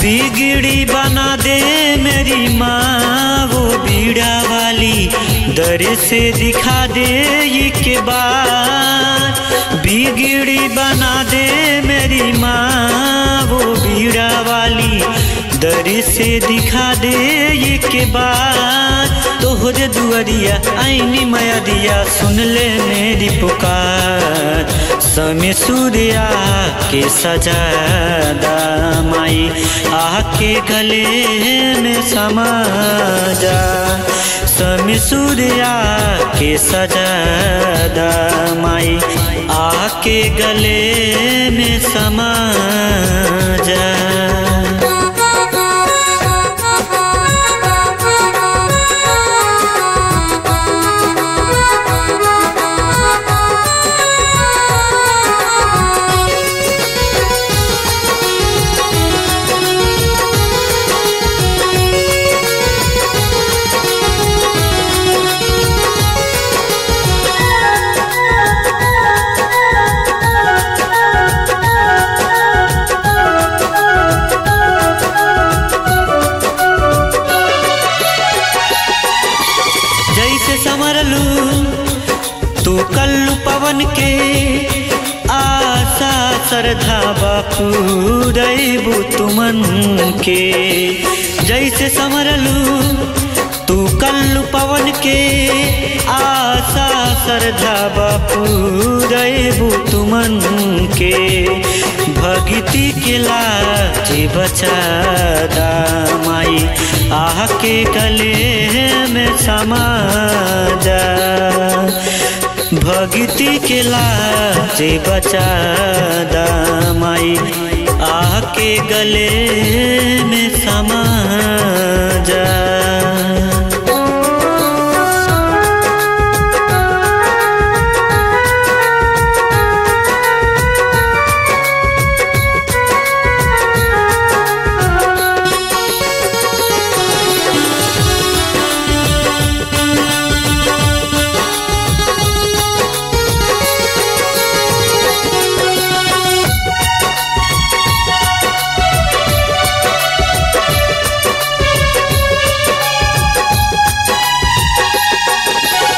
बिगड़ी बना दे मेरी माँ वो बीड़ा वाली, दर से दिखा दे एक बार। बिगड़ी बना दे मेरी माँ वो बीड़ा वाली, दर से दिखा दे एक बार। तोहरे दुआरिया आईनी माया दिया, सुन ले मेरी पुकार। समय सूर्या के सजादा माई, आके गले में समा जा। समय सूर्या के सजादा माई, आके गले में समा जा। तू कल्लू पवन के आशा श्रद्धा बापू रईबू तुमन के। जैसे समरलू तू कल्लू पवन के आशा श्रद्धा बापू रईबू तुमन के। भगती के लाज बचा दामाई, आके गले में समा जा। भगती के लाज बचा दामाई, आके गले में समा जा।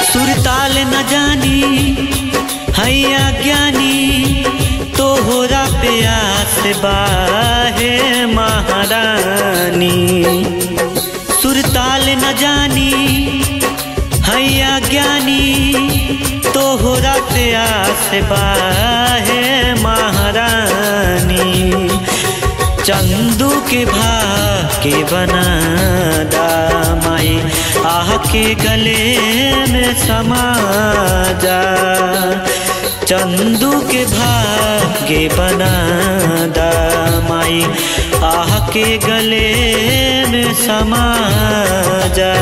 सुरताल न जानी हैया ज्ञानी, तोहरा प्यास बाहे महारानी। सुरताल न जानी हैया ज्ञानी, तोहरा प्यास बाहे महारानी। चंदू के भाग्य बना दामाई, आके गले में समा जा। चंदू के भाग्य बना दामाई, आके गले में समा जा।